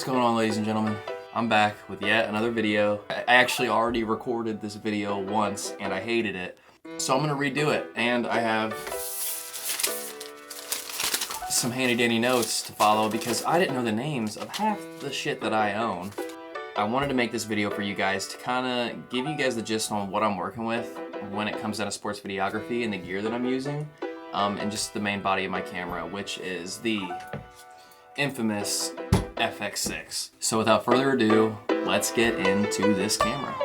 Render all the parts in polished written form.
What's going on, ladies and gentlemen? I'm back with yet another video. I actually already recorded this video once and I hated it, so I'm gonna redo it. And I have some handy dandy notes to follow because I didn't know the names of half the shit that I own. I wanted to make this video for you guys to kind of give you guys the gist on what I'm working with when it comes down to sports videography and the gear that I'm using, and just the main body of my camera, which is the infamous FX6. So without further ado, let's get into this camera.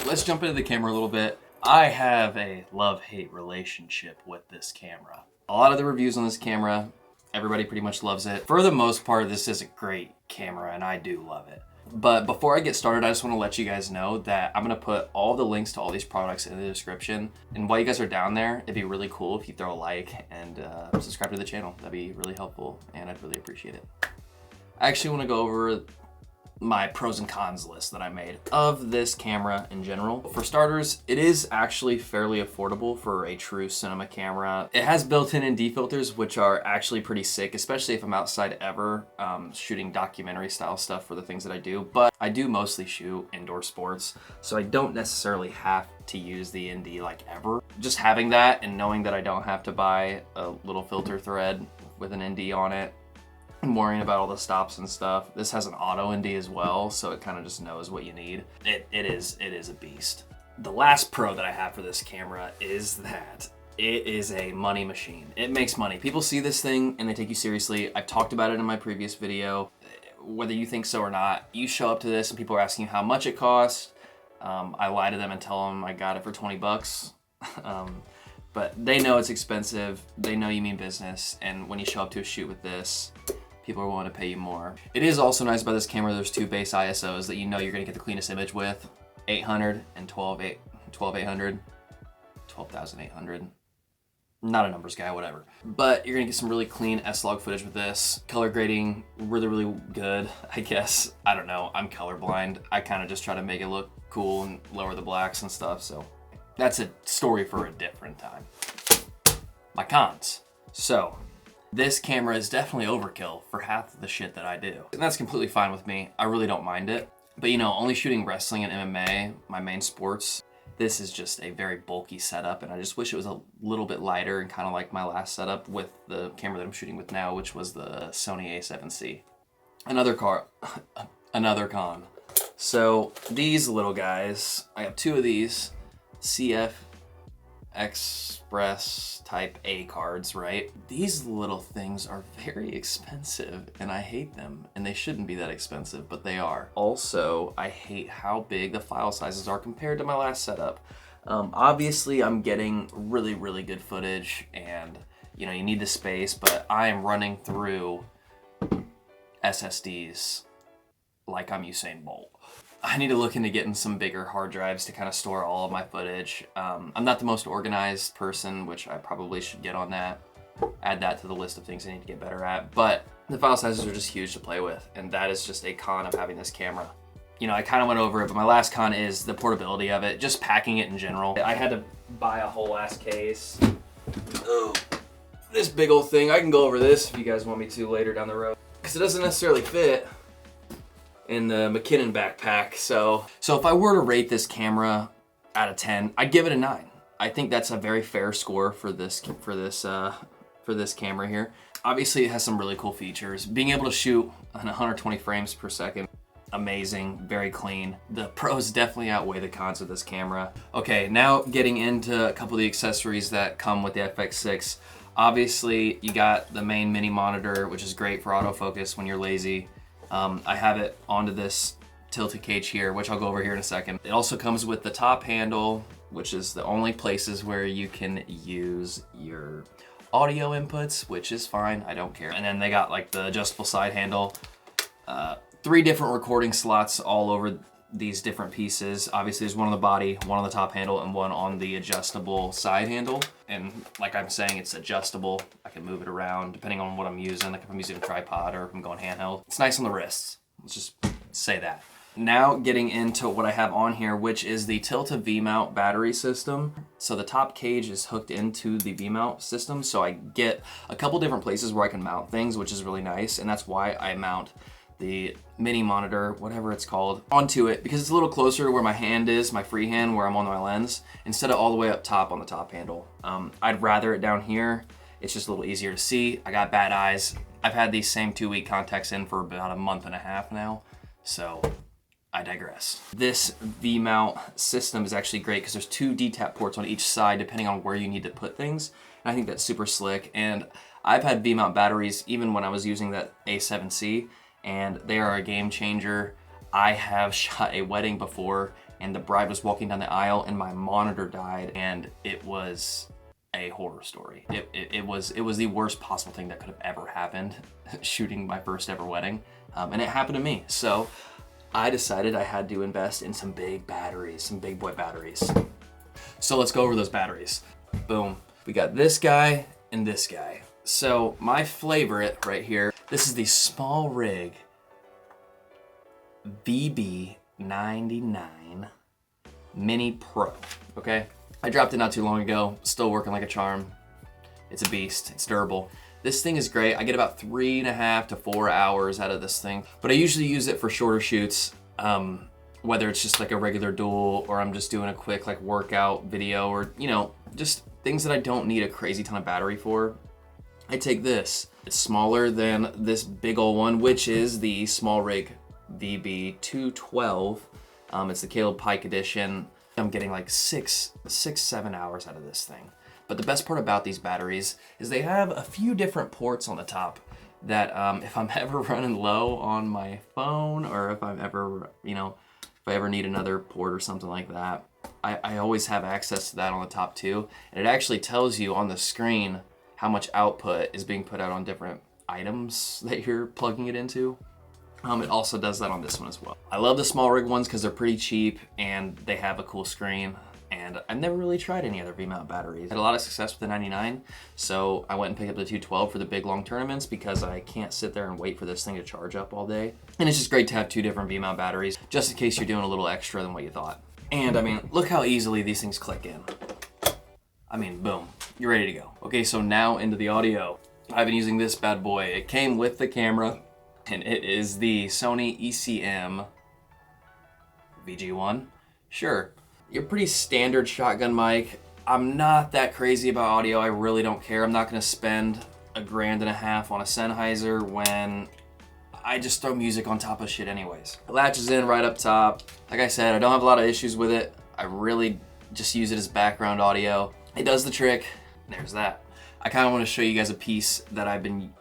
Let's jump into the camera a little bit. I have a love-hate relationship with this camera. A lot of the reviews on this camera, everybody pretty much loves it. For the most part, this is a great camera and I do love it. But before I get started, I just want to let you guys know that I'm going to put all the links to all these products in the description. And while you guys are down there, it'd be really cool if you throw a like and subscribe to the channel. That'd be really helpful and I'd really appreciate it. I actually want to go over my pros and cons list that I made of this camera in general. For starters, it is actually fairly affordable for a true cinema camera. It has built-in ND filters, which are actually pretty sick, especially if I'm outside ever shooting documentary style stuff for the things that I do. But I do mostly shoot indoor sports, so I don't necessarily have to use the ND like ever. Just having that and knowing that I don't have to buy a little filter thread with an ND on it, I'm worrying about all the stops and stuff. This has an auto ND as well, so it kind of just knows what you need. It is a beast. The last pro that I have for this camera is that it is a money machine. It makes money. People see this thing and they take you seriously. I've talked about it in my previous video. Whether you think so or not, you show up to this and people are asking you how much it costs. I lie to them and tell them I got it for 20 bucks. But they know it's expensive. They know you mean business. And when you show up to a shoot with this, people are willing to pay you more. It is also nice about this camera, there's two base ISOs that you know you're gonna get the cleanest image with. 800 and 12800. 12,800. Not a numbers guy, whatever. But you're gonna get some really clean S-Log footage with this. Color grading, really good, I guess. I don't know, I'm colorblind. I kind of just try to make it look cool and lower the blacks and stuff, so that's a story for a different time. My cons. So, this camera is definitely overkill for half of the shit that I do. And that's completely fine with me. I really don't mind it. But you know, only shooting wrestling and MMA, my main sports, this is just a very bulky setup and I just wish it was a little bit lighter and kind of like my last setup with the camera that I'm shooting with now, which was the Sony A7C. Another con. So these little guys, I have two of these CF Express type A cards, right? These little things are very expensive and I hate them, and they shouldn't be that expensive, but they are. Also, I hate how big the file sizes are compared to my last setup. Obviously I'm getting really good footage and you know, you need the space, but I am running through SSDs like I'm Usain Bolt. I need to look into getting some bigger hard drives to kind of store all of my footage. I'm not the most organized person, which I probably should get on that. Add that to the list of things I need to get better at. But the file sizes are just huge to play with, and that is just a con of having this camera. You know, I kind of went over it, but my last con is the portability of it, just packing it in general. I had to buy a whole ass case. Oh, this big old thing. I can go over this if you guys want me to later down the road, because it doesn't necessarily fit in the McKinnon backpack. So if I were to rate this camera out of 10, I'd give it a 9. I think that's a very fair score for this camera here. Obviously it has some really cool features. Being able to shoot on 120 frames per second, amazing, very clean. The pros definitely outweigh the cons of this camera. Okay, now getting into a couple of the accessories that come with the FX6. Obviously you got the main mini monitor, which is great for autofocus when you're lazy. I have it onto this tilted cage here, which I'll go over here in a second. It also comes with the top handle, which is the only places where you can use your audio inputs, which is fine, I don't care. And then they got like the adjustable side handle, 3 different recording slots all over these different pieces. Obviously there's one on the body, one on the top handle, and one on the adjustable side handle. And like I'm saying, it's adjustable. I can move it around depending on what I'm using, like if I'm using a tripod or if I'm going handheld. It's nice on the wrists. Let's just say that. Now getting into what I have on here, which is the Tilta V-mount battery system. So the top cage is hooked into the V-mount system, so I get a couple different places where I can mount things, which is really nice, and that's why I mount the mini monitor, whatever it's called, onto it, because it's a little closer to where my hand is, my free hand, where I'm on my lens, instead of all the way up top on the top handle. I'd rather it down here. It's just a little easier to see. I got bad eyes. I've had these same 2-week contacts in for about a month and a half now, so I digress. This V-mount system is actually great because there's 2 DTAP ports on each side depending on where you need to put things. And I think that's super slick. And I've had V-mount batteries even when I was using that A7C, and they are a game changer. I have shot a wedding before and the bride was walking down the aisle and my monitor died, and it was a horror story. It was the worst possible thing that could have ever happened shooting my first ever wedding. And it happened to me. So I decided I had to invest in some big batteries, some big boy batteries. So let's go over those batteries. Boom. We got this guy and this guy. So my favorite right here, this is the SmallRig VB99 Mini Pro, okay? I dropped it not too long ago, still working like a charm. It's a beast, it's durable. This thing is great. I get about 3.5 to 4 hours out of this thing, but I usually use it for shorter shoots, whether it's just like a regular duel or I'm just doing a quick like workout video, or, you know, just things that I don't need a crazy ton of battery for. I take this. It's smaller than this big old one, which is the SmallRig VB212. It's the Caleb Pike edition. I'm getting like 7 hours out of this thing. But the best part about these batteries is they have a few different ports on the top that if I'm ever running low on my phone, or if I'm ever, you know, if I ever need another port or something like that, I always have access to that on the top too. And it actually tells you on the screen how much output is being put out on different items that you're plugging it into. It also does that on this one as well. I love the SmallRig ones because they're pretty cheap and they have a cool screen. And I've never really tried any other V-mount batteries. I had a lot of success with the 99, so I went and picked up the 212 for the big long tournaments because I can't sit there and wait for this thing to charge up all day. And it's just great to have 2 different V-mount batteries, just in case you're doing a little extra than what you thought. And I mean, look how easily these things click in. I mean, boom, you're ready to go. Okay, so now into the audio. I've been using this bad boy. It came with the camera, and it is the Sony ECM VG1. Sure. Your pretty standard shotgun mic. I'm not that crazy about audio. I really don't care. I'm not gonna spend $1.5 grand on a Sennheiser when I just throw music on top of shit anyways. It latches in right up top. Like I said, I don't have a lot of issues with it. I really just use it as background audio. It does the trick. There's that. I kind of want to show you guys a piece that I've been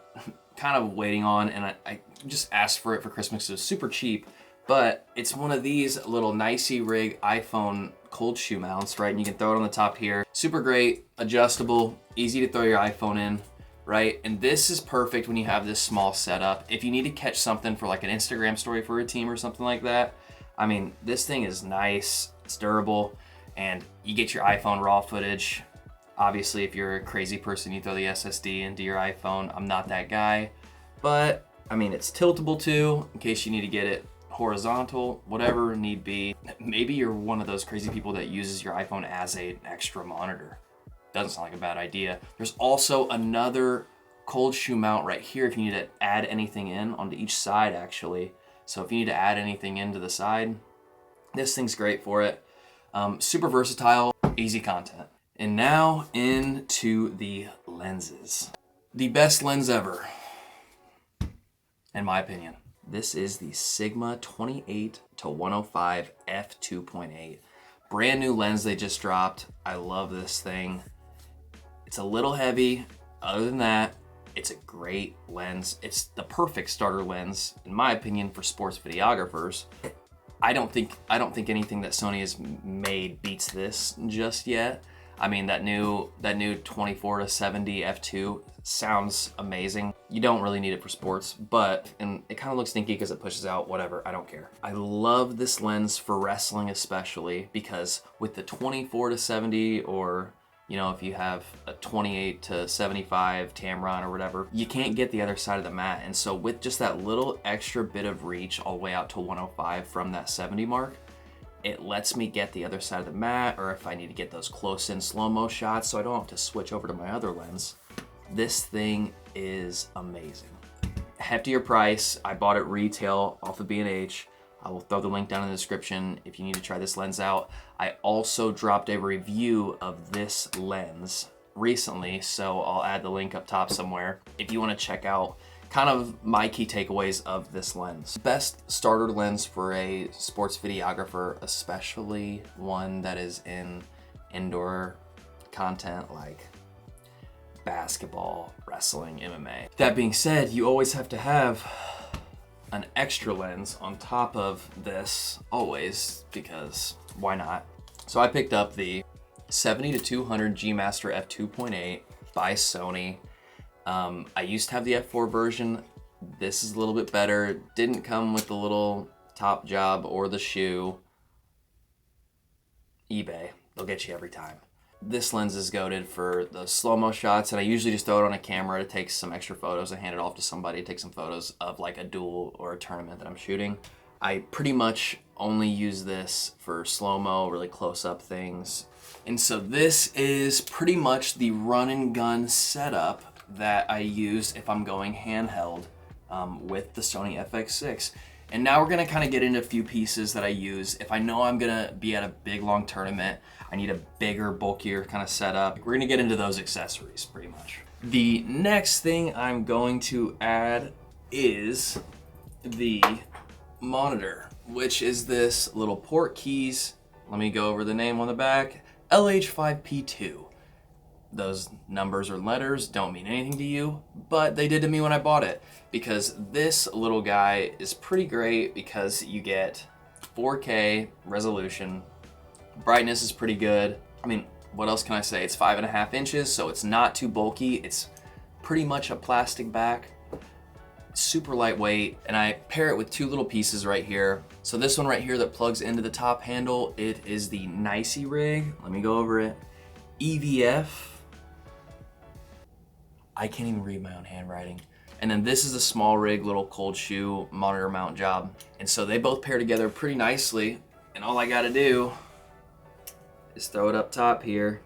kind of waiting on, and I just asked for it for Christmas. It was super cheap. But it's one of these little nicey rig iPhone cold shoe mounts, right? And you can throw it on the top here. Super great, adjustable, easy to throw your iPhone in, right? And this is perfect when you have this small setup. If you need to catch something for like an Instagram story for a team or something like that, I mean, this thing is nice, it's durable, and you get your iPhone raw footage. Obviously, if you're a crazy person, you throw the SSD into your iPhone. I'm not that guy, but I mean, it's tiltable too, in case you need to get it horizontal, whatever need be. Maybe you're one of those crazy people that uses your iPhone as an extra monitor. Doesn't sound like a bad idea. There's also another cold shoe mount right here if you need to add anything in onto each side, actually. So if you need to add anything into the side, this thing's great for it. Super versatile, easy content. And now into the lenses. The best lens ever, in my opinion. This is the Sigma 28 to 105 f2.8. Brand new lens they just dropped. I love this thing. It's a little heavy. Other than that, it's a great lens. It's the perfect starter lens, in my opinion, for sports videographers. I don't think anything that Sony has made beats this just yet. I mean, that new 24 to 70 f2 sounds amazing. You don't really need it for sports, and it kind of looks stinky because it pushes out, whatever, I don't care. I love this lens for wrestling especially, because with the 24 to 70 or You know, if you have a 28 to 75 Tamron or whatever, you can't get the other side of the mat. And so with just that little extra bit of reach all the way out to 105 from that 70 mark, it lets me get the other side of the mat, or if I need to get those close in slow-mo shots so I don't have to switch over to my other lens. This thing is amazing. Heftier price. I bought it retail off of B&H. I will throw the link down in the description if you need to try this lens out. I also dropped a review of this lens recently, so I'll add the link up top somewhere if you want to check out kind of my key takeaways of this lens. Best starter lens for a sports videographer, especially one that is in indoor content like basketball, wrestling, MMA. That being said, you always have to have an extra lens on top of this, always, because why not? So I picked up the 70 to 200 G Master f2.8 by Sony. I used to have the f4 version. This is a little bit better. Didn't come with the little top job or the shoe. eBay, they'll get you every time. This lens is goated for the slow-mo shots, and I usually just throw it on a camera to take some extra photos and hand it off to somebody to take some photos of like a duel or a tournament that I'm shooting. I pretty much only use this for slow-mo, really close-up things. And so this is pretty much the run and gun setup that I use if I'm going handheld with the Sony FX6. And now we're gonna kind of get into a few pieces that I use. If I know I'm gonna be at a big long tournament, I need a bigger, bulkier kind of setup. We're gonna get into those accessories pretty much. The next thing I'm going to add is the monitor, which is this little port keys. Let me go over the name on the back, LH5P2. Those numbers or letters don't mean anything to you, but they did to me when I bought it, because this little guy is pretty great because you get 4K resolution, brightness is pretty good. I mean, what else can I say? It's 5.5 inches, so it's not too bulky. It's pretty much a plastic back, super lightweight, and I pair it with two little pieces right here. So this one right here that plugs into the top handle, it is the SmallRig. Let me go over it. EVF. I can't even read my own handwriting. And then this is a SmallRig little cold shoe monitor mount job. And so they both pair together pretty nicely. And all I gotta do is throw it up top here.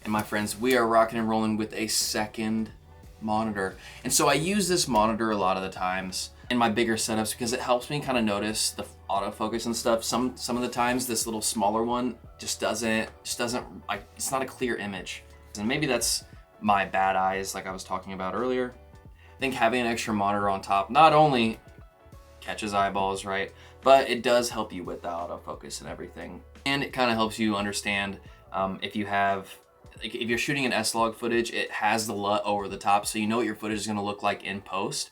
And my friends, we are rocking and rolling with a second monitor. And so I use this monitor a lot of the times in my bigger setups because it helps me kind of notice the autofocus and stuff. Some of the times this little smaller one just doesn't like, it's not a clear image. And maybe that's my bad eyes like I was talking about earlier. I think having an extra monitor on top not only catches eyeballs, right, but it does help you with the autofocus and everything. And it kind of helps you understand if you have, like, if you're shooting an S-Log footage, it has the LUT over the top, so you know what your footage is gonna look like in post,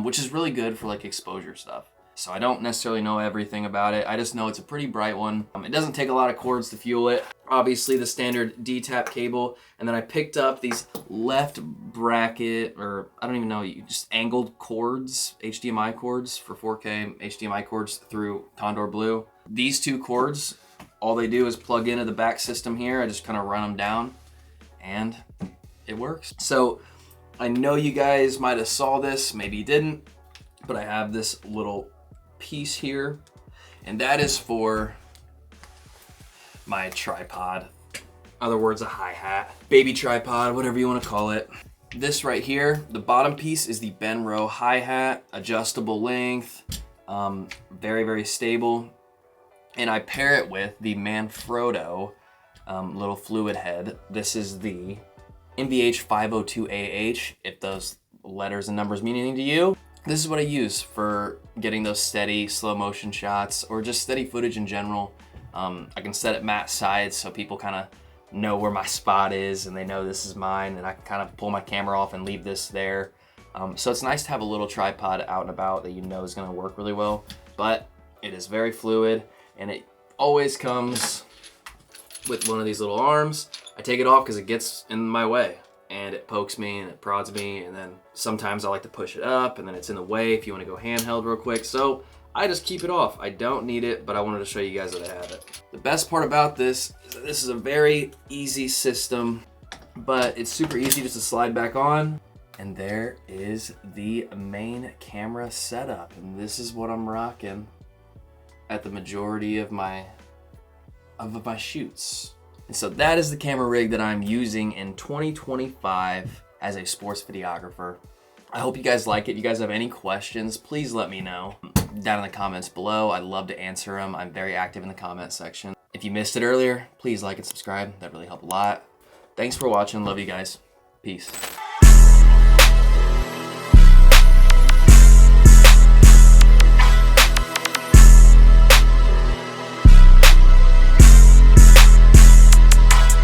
which is really good for like exposure stuff. So I don't necessarily know everything about it. I just know it's a pretty bright one. It doesn't take a lot of cords to fuel it. Obviously the standard D-tap cable. And then I picked up these left bracket, or I don't even know, just angled cords, HDMI cords for 4K HDMI cords through Condor Blue. These two cords, all they do is plug into the back system here. I just kind of run them down and it works. So I know you guys might have saw this, maybe you didn't, but I have this little piece here, and that is for my tripod. Other words, a hi-hat, baby tripod, whatever you want to call it. This right here, the bottom piece is the Barrell hi-hat, adjustable length, very, very stable. And I pair it with the Manfrotto little fluid head. This is the MVH502AH, if those letters and numbers mean anything to you. This is what I use for getting those steady slow motion shots or just steady footage in general. I can set it matte sides so people kind of know where my spot is and they know this is mine, and I can kind of pull my camera off and leave this there. So it's nice to have a little tripod out and about that you know is gonna work really well, but it is very fluid and it always comes with one of these little arms. I take it off because it gets in my way and it pokes me and it prods me, and then sometimes I like to push it up and then it's in the way if you want to go handheld real quick. So I just keep it off. I don't need it, but I wanted to show you guys that I have it. The best part about this is that this is a very easy system but it's super easy just to slide back on. And there is the main camera setup. And this is what I'm rocking at the majority of my shoots. And so that is the camera rig that I'm using in 2025 as a sports videographer. I hope you guys like it. If you guys have any questions, please let me know down in the comments below. I'd love to answer them. I'm very active in the comment section. If you missed it earlier, please like and subscribe. That really helped a lot. Thanks for watching. Love you guys. Peace.